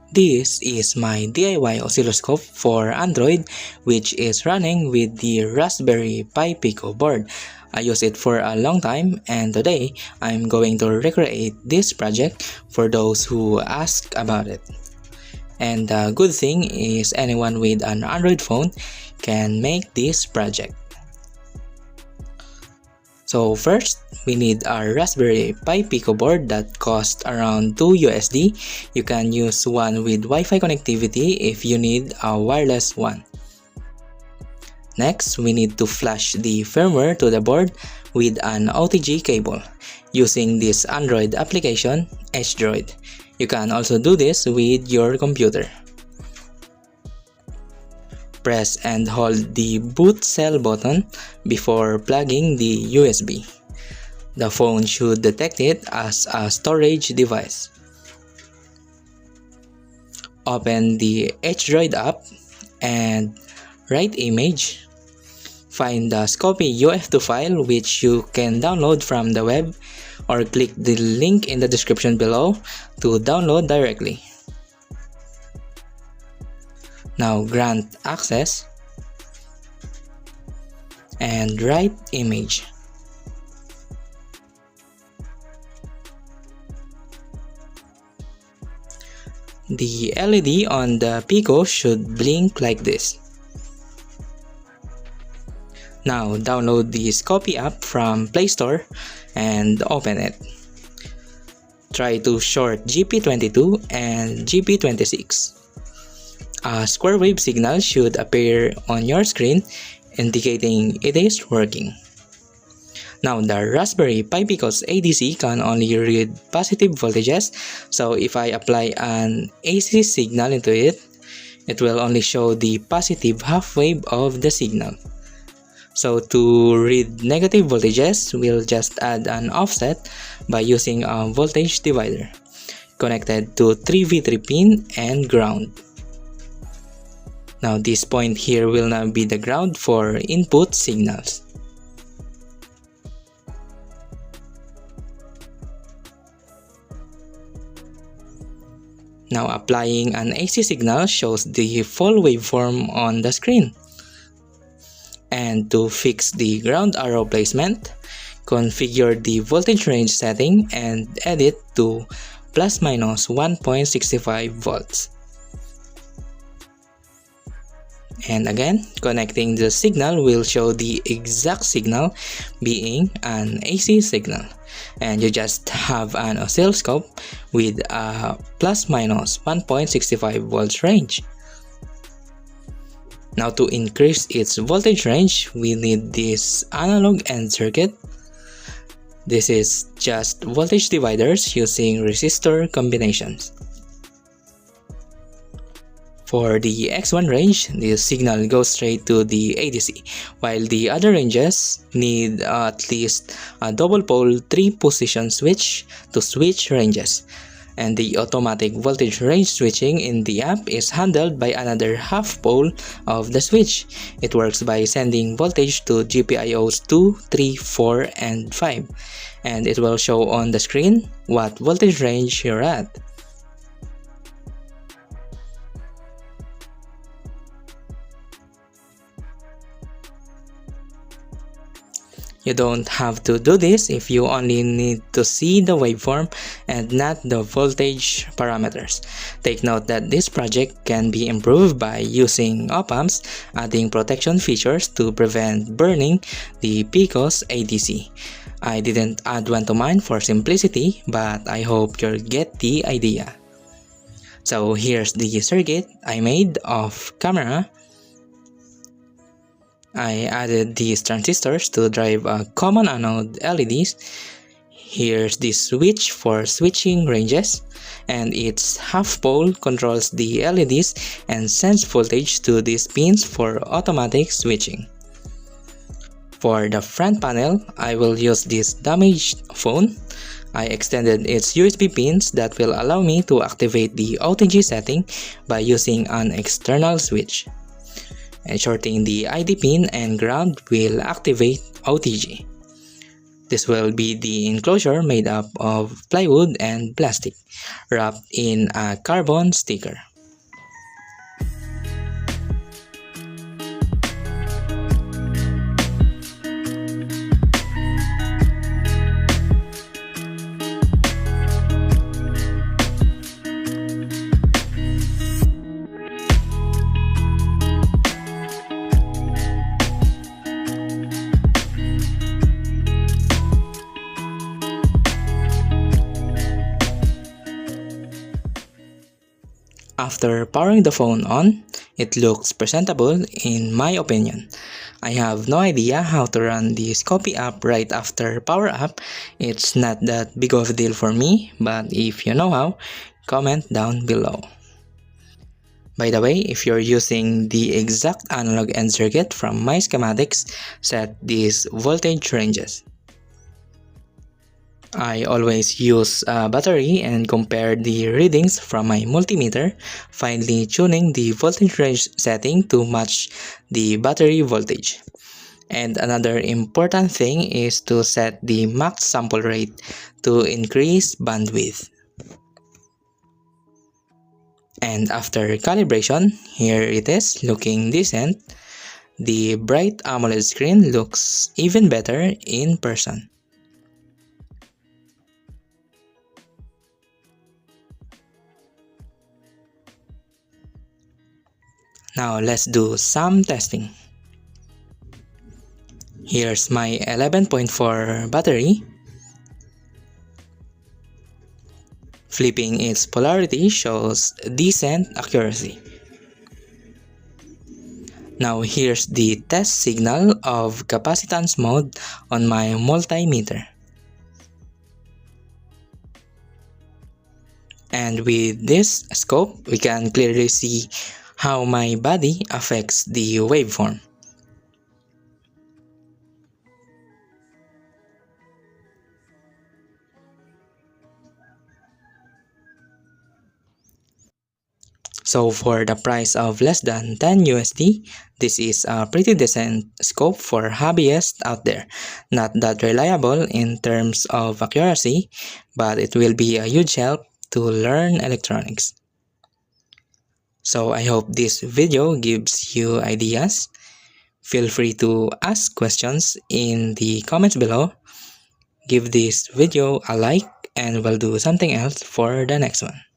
This is my DIY oscilloscope for Android, which is running with the Raspberry Pi Pico board. I use it for a long time, and today I'm going to recreate this project for those who ask about it. And the good thing is anyone with an Android phone can make this project. So first, we need our Raspberry Pi Pico board that costs around $2 USD. You can use one with Wi-Fi connectivity if you need a wireless one. Next, we need to flash the firmware to the board with an OTG cable using this Android application, Droid. You can also do this with your computer. Press and hold the boot cell button before plugging the USB. The phone should detect it as a storage device. Open the Droid app and write image. Find the Scoppy UF2 file which you can download from the web, or click the link in the description below to download directly. Now grant access and write image. The LED on the Pico should blink like this. Now download the Scoppy app from Play Store and open it. Try to short GP22 and GP26. A square wave signal should appear on your screen indicating it is working. Now the Raspberry Pi Pico's ADC can only read positive voltages, so if I apply an AC signal into it, it will only show the positive half wave of the signal. So to read negative voltages, we'll just add an offset by using a voltage divider connected to 3V3 pin and ground. Now this point here will now be the ground for input signals. Now applying an AC signal shows the full waveform on the screen. And to fix the ground arrow placement, configure the voltage range setting and edit to plus minus 1.65 volts. And again, connecting the signal will show the exact signal being an AC signal. And you just have an oscilloscope with a plus minus 1.65 volts range. Now to increase its voltage range, we need this analog end circuit. This is just voltage dividers using resistor combinations. For the X1 range, the signal goes straight to the ADC, while the other ranges need at least a double pole 3-position switch to switch ranges. And the automatic voltage range switching in the app is handled by another half pole of the switch. It works by sending voltage to GPIOs 2, 3, 4, and 5, and it will show on the screen what voltage range you're at. You don't have to do this if you only need to see the waveform and not the voltage parameters. Take note that this project can be improved by using op-amps, adding protection features to prevent burning the Pico's ADC. I didn't add one to mine for simplicity, but I hope you'll get the idea. So here's the circuit I made off camera. I added these transistors to drive a common anode LEDs. Here's the switch for switching ranges, and its half pole controls the LEDs and sends voltage to these pins for automatic switching. For the front panel, I will use this damaged phone. I extended its USB pins that will allow me to activate the OTG setting by using an external switch. And shorting the ID pin and ground will activate OTG. This will be the enclosure made up of plywood and plastic, wrapped in a carbon sticker. After powering the phone on, it looks presentable in my opinion. I have no idea how to run the Scoppy app right after power up. It's not that big of a deal for me, but if you know how, comment down below. By the way, if you're using the exact analog end circuit from my schematics, set these voltage ranges. I always use a battery and compare the readings from my multimeter, finally tuning the voltage range setting to match the battery voltage. And another important thing is to set the max sample rate to increase bandwidth. And after calibration, here it is, looking decent. The bright AMOLED screen looks even better in person. Now let's do some testing. Here's my 11.4 battery. Flipping its polarity shows decent accuracy. Now here's the test signal of capacitance mode on my multimeter. And with this scope, we can clearly see how my body affects the waveform. So for the price of less than 10 USD, this is a pretty decent scope for hobbyists out there. Not that reliable in terms of accuracy, but it will be a huge help to learn electronics. So I hope this video gives you ideas. Feel free to ask questions in the comments below. Give this video a like and we'll do something else for the next one.